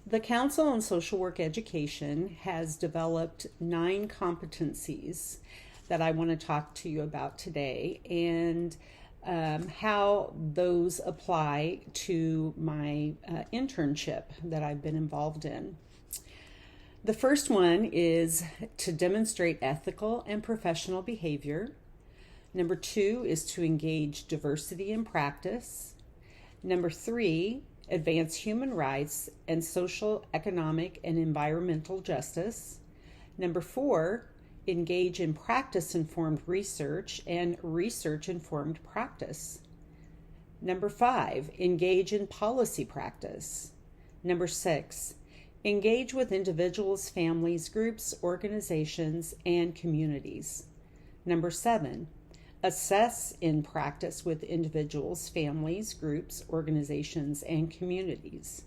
The Council on Social Work Education has developed 9 competencies that I want to talk to you about today, and how those apply to my internship that I've been involved in. The first one is to demonstrate ethical and professional behavior. Number 2 is to engage diversity in practice. Number 3, advance human rights and social, economic, and environmental justice. Number 4, engage in practice-informed research and research-informed practice. Number 5, engage in policy practice. Number 6, engage with individuals, families, groups, organizations, and communities. Number 7, assess in practice with individuals, families, groups, organizations, and communities.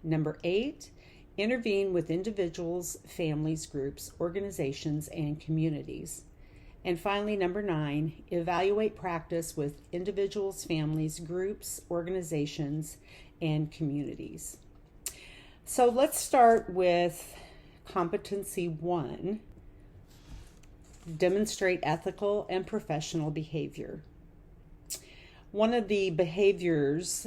Number 8, intervene with individuals, families, groups, organizations, and communities. And finally, number 9, evaluate practice with individuals, families, groups, organizations, and communities. So let's start with competency 1. Demonstrate ethical and professional behavior. One of the behaviors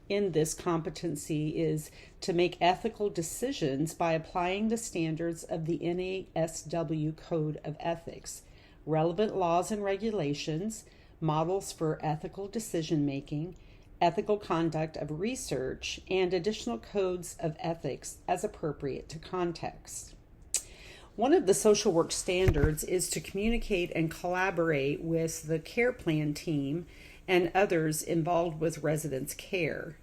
in this competency is to make ethical decisions by applying the standards of the NASW Code of Ethics, relevant laws and regulations, models for ethical decision making, ethical conduct of research, and additional codes of ethics as appropriate to context. One of the social work standards is to communicate and collaborate with the care plan team and others involved with residents' care.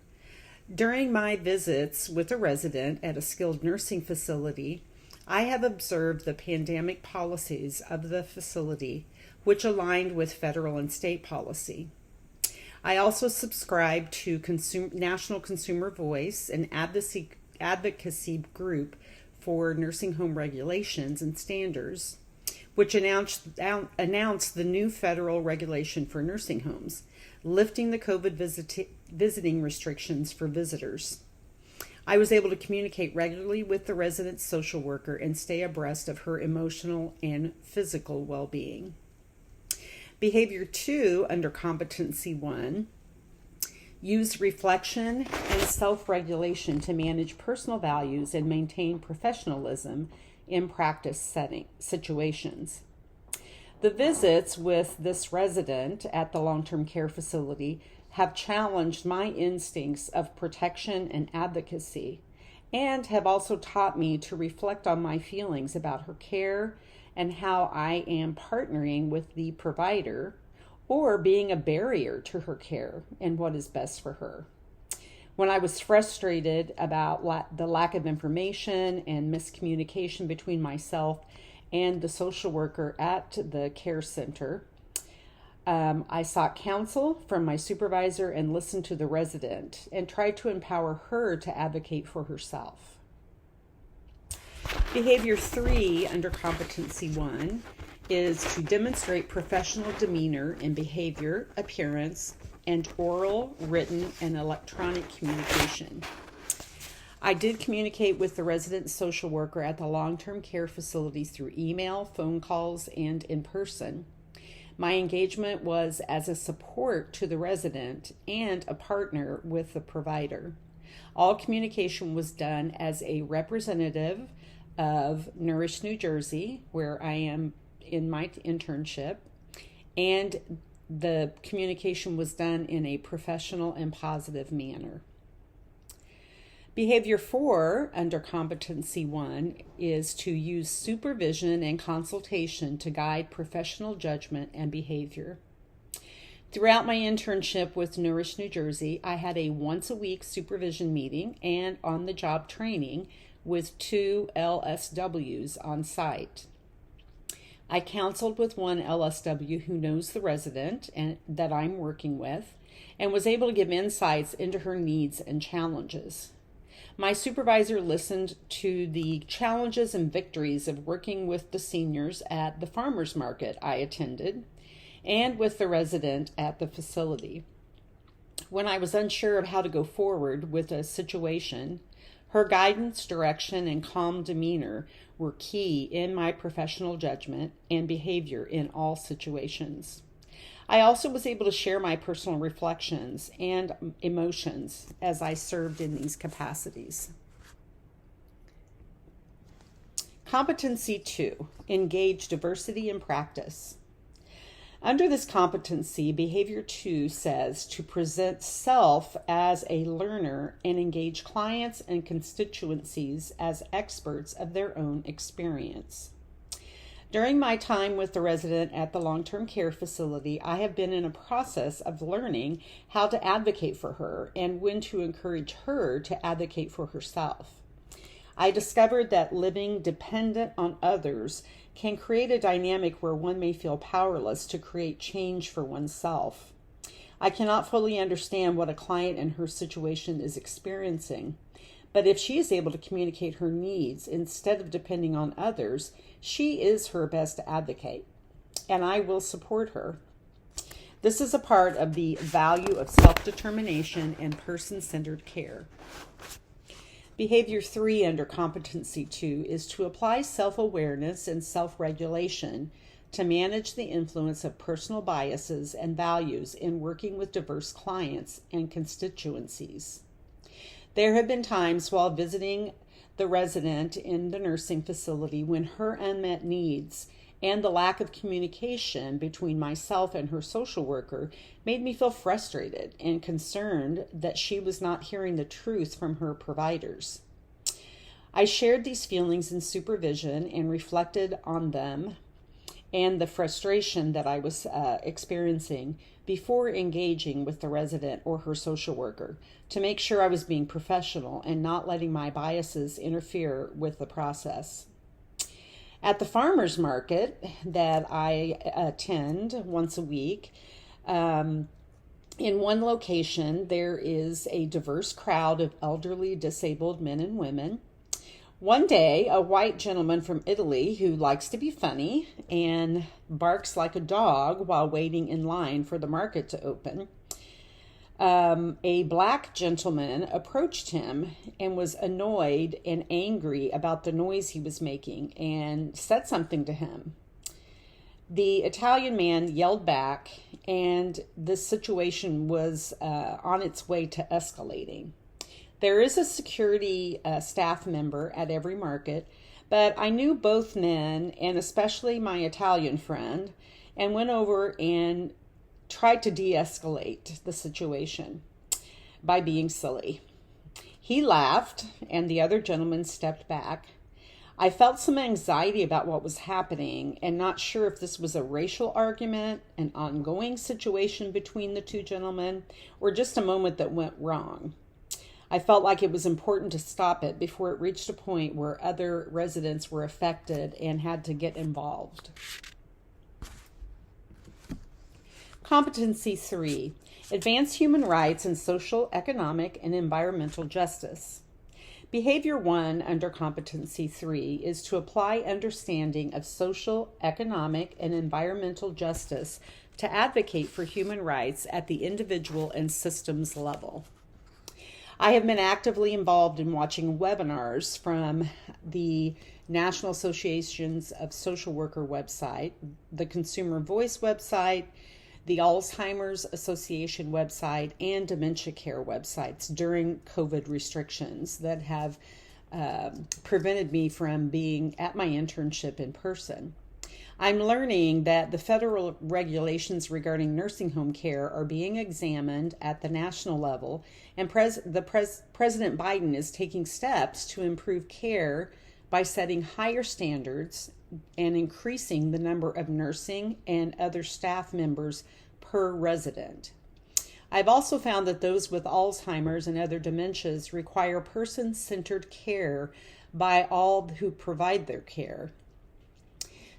During my visits with a resident at a skilled nursing facility, I have observed the pandemic policies of the facility, which aligned with federal and state policy. I also subscribe to National Consumer Voice, an advocacy group for nursing home regulations and standards, which announced the new federal regulation for nursing homes, lifting the COVID visiting restrictions for visitors. I was able to communicate regularly with the resident social worker and stay abreast of her emotional and physical well-being. Behavior 2 under competency 1, use reflection and self-regulation to manage personal values and maintain professionalism in practice situations. The visits with this resident at the long-term care facility have challenged my instincts of protection and advocacy, and have also taught me to reflect on my feelings about her care and how I am partnering with the provider or being a barrier to her care and what is best for her. When I was frustrated about the lack of information and miscommunication between myself and the social worker at the care center, I sought counsel from my supervisor and listened to the resident and tried to empower her to advocate for herself. Behavior 3 under competency 1 is to demonstrate professional demeanor in behavior, appearance, and oral, written, and electronic communication. I did communicate with the resident social worker at the long-term care facilities through email, phone calls, and in person. My engagement was as a support to the resident and a partner with the provider. All communication was done as a representative of Nourish New Jersey, where I am in my internship, and the communication was done in a professional and positive manner. Behavior 4 under competency 1 is to use supervision and consultation to guide professional judgment and behavior. Throughout my internship with Nourish New Jersey, I had a once-a-week supervision meeting and on-the-job training with 2 LSWs on site. I counseled with one LSW who knows the resident and that I'm working with, and was able to give insights into her needs and challenges. My supervisor listened to the challenges and victories of working with the seniors at the farmers market I attended and with the resident at the facility. When I was unsure of how to go forward with a situation, her guidance, direction, and calm demeanor were key in my professional judgment and behavior in all situations. I also was able to share my personal reflections and emotions as I served in these capacities. Competency 2, engage diversity in practice. Under this competency, behavior 2 says to present self as a learner and engage clients and constituencies as experts of their own experience. During my time with the resident at the long-term care facility, I have been in a process of learning how to advocate for her and when to encourage her to advocate for herself. I discovered that living dependent on others can create a dynamic where one may feel powerless to create change for oneself. I cannot fully understand what a client in her situation is experiencing, but if she is able to communicate her needs instead of depending on others, she is her best advocate, and I will support her. This is a part of the value of self-determination and person-centered care. Behavior 3 under Competency 2 is to apply self-awareness and self-regulation to manage the influence of personal biases and values in working with diverse clients and constituencies. There have been times while visiting the resident in the nursing facility when her unmet needs and the lack of communication between myself and her social worker made me feel frustrated and concerned that she was not hearing the truth from her providers. I shared these feelings in supervision and reflected on them and the frustration that I was experiencing before engaging with the resident or her social worker to make sure I was being professional and not letting my biases interfere with the process. At the farmers market that I attend once a week, in one location, there is a diverse crowd of elderly disabled men and women. One day, a white gentleman from Italy who likes to be funny and barks like a dog while waiting in line for the market to open, a black gentleman approached him and was annoyed and angry about the noise he was making and said something to him. The Italian man yelled back, and this situation was on its way to escalating. There is a security staff member at every market, but I knew both men and especially my Italian friend and went over and tried to de-escalate the situation by being silly. He laughed and the other gentleman stepped back. I felt some anxiety about what was happening and not sure if this was a racial argument, an ongoing situation between the two gentlemen, or just a moment that went wrong. I felt like it was important to stop it before it reached a point where other residents were affected and had to get involved. Competency 3, advance human rights and social, economic, and environmental justice. Behavior 1 under Competency 3 is to apply understanding of social, economic, and environmental justice to advocate for human rights at the individual and systems level. I have been actively involved in watching webinars from the National Associations of Social Worker website, the Consumer Voice website, the Alzheimer's Association website, and dementia care websites during COVID restrictions that have prevented me from being at my internship in person. I'm learning that the federal regulations regarding nursing home care are being examined at the national level, and President Biden is taking steps to improve care by setting higher standards and increasing the number of nursing and other staff members per resident. I've also found that those with Alzheimer's and other dementias require person-centered care by all who provide their care.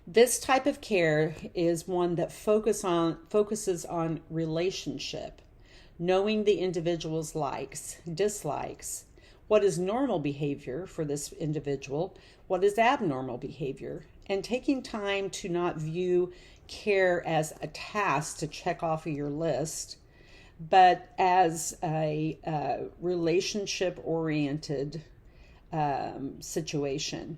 This type of care is one that focuses on relationship, knowing the individual's likes, dislikes, what is normal behavior for this individual, what is abnormal behavior, and taking time to not view care as a task to check off of your list, but as a relationship-oriented situation.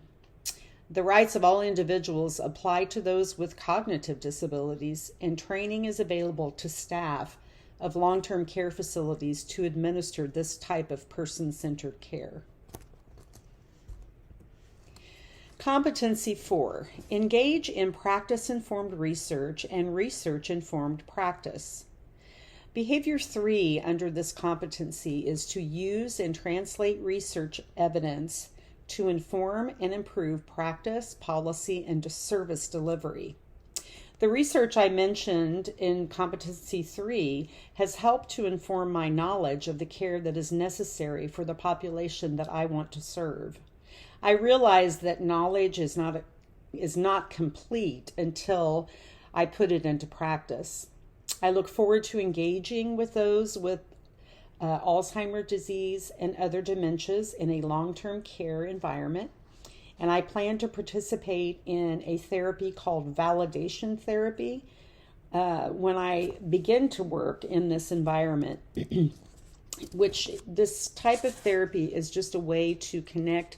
The rights of all individuals apply to those with cognitive disabilities, and training is available to staff of long-term care facilities to administer this type of person-centered care. Competency 4, engage in practice-informed research and research-informed practice. Behavior 3 under this competency is to use and translate research evidence to inform and improve practice, policy, and service delivery. The research I mentioned in Competency 3 has helped to inform my knowledge of the care that is necessary for the population that I want to serve. I realize that knowledge is not complete until I put it into practice. I look forward to engaging with those with Alzheimer's disease and other dementias in a long-term care environment, and I plan to participate in a therapy called validation therapy when I begin to work in this environment, which this type of therapy is just a way to connect,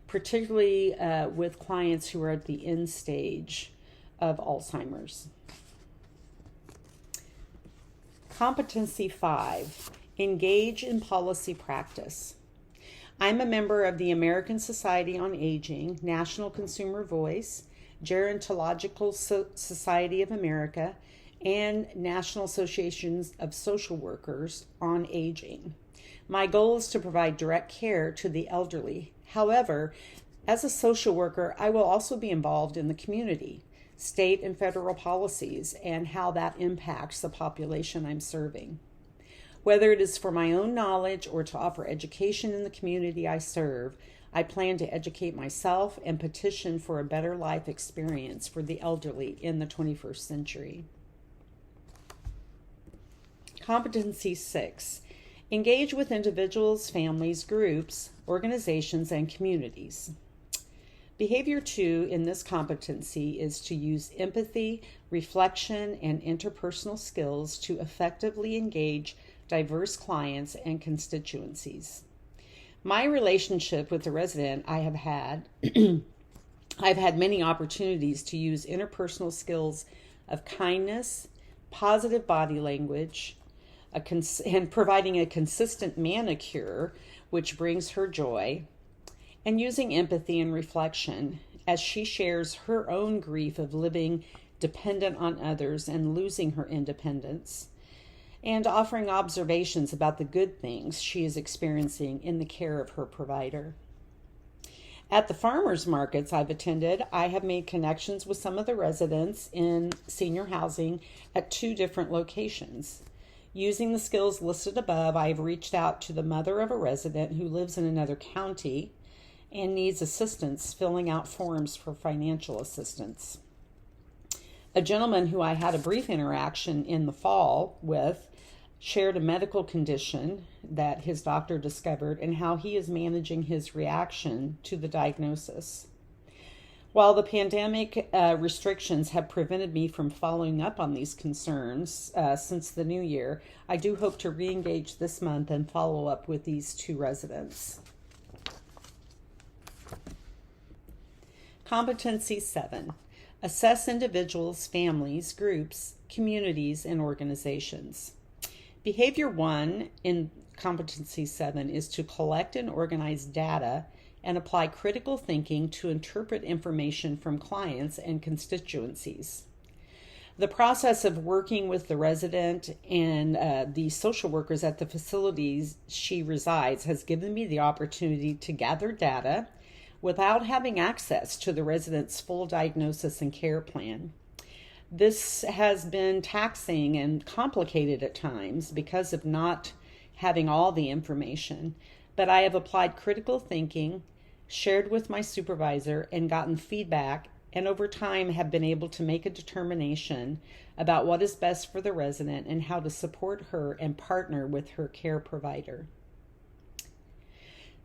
particularly with clients who are at the end stage of Alzheimer's. Competency 5, engage in policy practice. I'm a member of the American Society on Aging, National Consumer Voice, Gerontological Society of America, and National Associations of Social Workers on Aging. My goal is to provide direct care to the elderly. However, as a social worker, I will also be involved in the community, state and federal policies, and how that impacts the population I'm serving. Whether it is for my own knowledge or to offer education in the community I serve, I plan to educate myself and petition for a better life experience for the elderly in the 21st century. Competency 6, engage with individuals, families, groups, organizations, and communities. Behavior 2 in this competency is to use empathy, reflection, and interpersonal skills to effectively engage diverse clients and constituencies. My relationship with the resident I've had many opportunities to use interpersonal skills of kindness, positive body language, and providing a consistent manicure, which brings her joy, and using empathy and reflection as she shares her own grief of living dependent on others and losing her independence, and offering observations about the good things she is experiencing in the care of her provider. At the farmers markets I've attended, I have made connections with some of the residents in senior housing at 2 different locations. Using the skills listed above, I have reached out to the mother of a resident who lives in another county and needs assistance filling out forms for financial assistance. A gentleman who I had a brief interaction in the fall with shared a medical condition that his doctor discovered and how he is managing his reaction to the diagnosis. While the pandemic restrictions have prevented me from following up on these concerns since the new year, I do hope to re-engage this month and follow up with these 2 residents. Competency 7, assess individuals, families, groups, communities, and organizations. Behavior 1 in Competency 7 is to collect and organize data and apply critical thinking to interpret information from clients and constituencies. The process of working with the resident and the social workers at the facilities she resides has given me the opportunity to gather data without having access to the resident's full diagnosis and care plan. This has been taxing and complicated at times because of not having all the information, but I have applied critical thinking, shared with my supervisor, and gotten feedback, and over time have been able to make a determination about what is best for the resident and how to support her and partner with her care provider.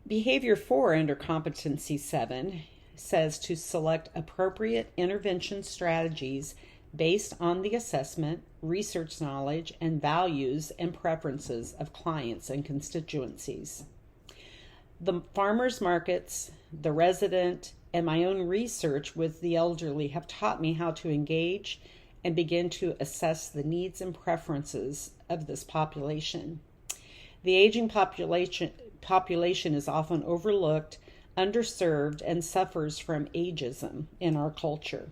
Behavior 4 under Competency 7 says to select appropriate intervention strategies based on the assessment, research knowledge, and values and preferences of clients and constituencies. The farmers markets, the resident, and my own research with the elderly have taught me how to engage and begin to assess the needs and preferences of this population. The aging population is often overlooked, underserved, and suffers from ageism in our culture.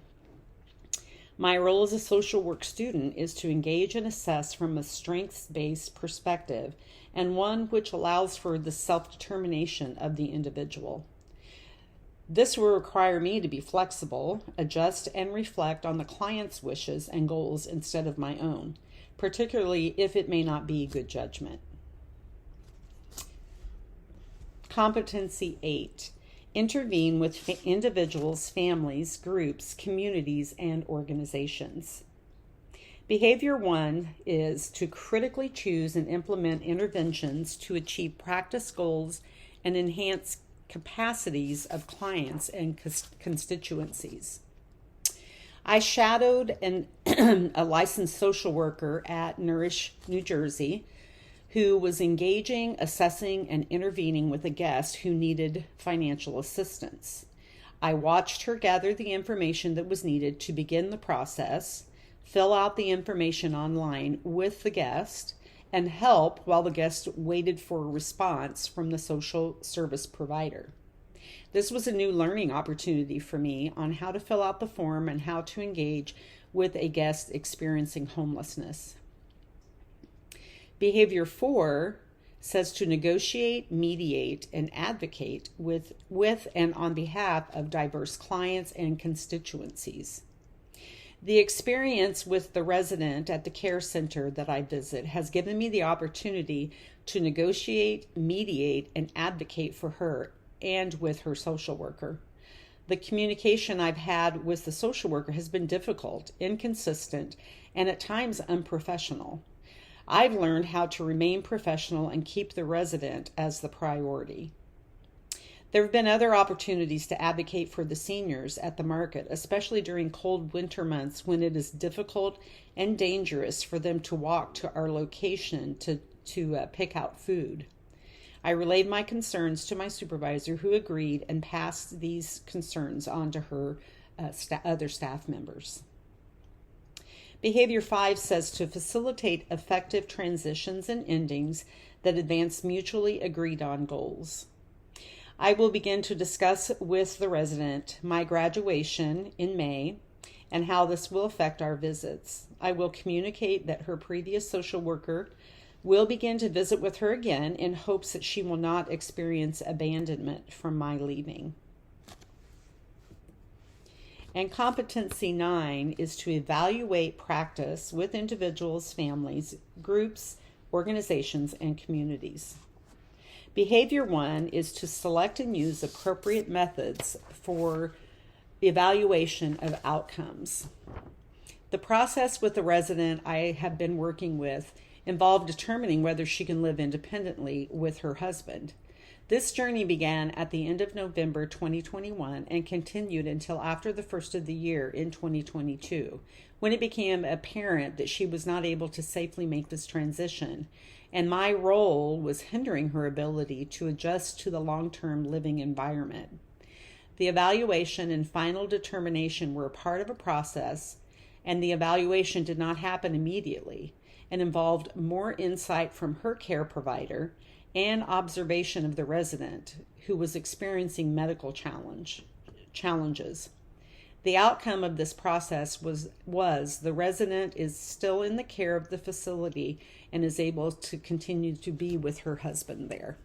My role as a social work student is to engage and assess from a strengths-based perspective and one which allows for the self-determination of the individual. This will require me to be flexible, adjust, and reflect on the client's wishes and goals instead of my own, particularly if it may not be good judgment. Competency 8. Intervene with individuals, families, groups, communities, and organizations. Behavior 1 is to critically choose and implement interventions to achieve practice goals and enhance capacities of clients and constituencies. I shadowed a licensed social worker at Nourish, New Jersey, who was engaging, assessing, and intervening with a guest who needed financial assistance. I watched her gather the information that was needed to begin the process, fill out the information online with the guest, and help while the guest waited for a response from the social service provider. This was a new learning opportunity for me on how to fill out the form and how to engage with a guest experiencing homelessness. Behavior 4 says to negotiate, mediate, and advocate with and on behalf of diverse clients and constituencies. The experience with the resident at the care center that I visit has given me the opportunity to negotiate, mediate, and advocate for her and with her social worker. The communication I've had with the social worker has been difficult, inconsistent, and at times unprofessional. I've learned how to remain professional and keep the resident as the priority. There have been other opportunities to advocate for the seniors at the market, especially during cold winter months when it is difficult and dangerous for them to walk to our location to pick out food. I relayed my concerns to my supervisor, who agreed and passed these concerns on to her other staff members. Behavior 5 says to facilitate effective transitions and endings that advance mutually agreed on goals. I will begin to discuss with the resident my graduation in May and how this will affect our visits. I will communicate that her previous social worker will begin to visit with her again in hopes that she will not experience abandonment from my leaving. And competency 9 is to evaluate practice with individuals, families, groups, organizations, and communities. Behavior 1 is to select and use appropriate methods for evaluation of outcomes. The process with the resident I have been working with involved determining whether she can live independently with her husband. This journey began at the end of November 2021 and continued until after the first of the year in 2022, when it became apparent that she was not able to safely make this transition, and my role was hindering her ability to adjust to the long-term living environment. The evaluation and final determination were a part of a process, and the evaluation did not happen immediately and involved more insight from her care provider and observation of the resident who was experiencing medical challenges. The outcome of this process was the resident is still in the care of the facility and is able to continue to be with her husband there.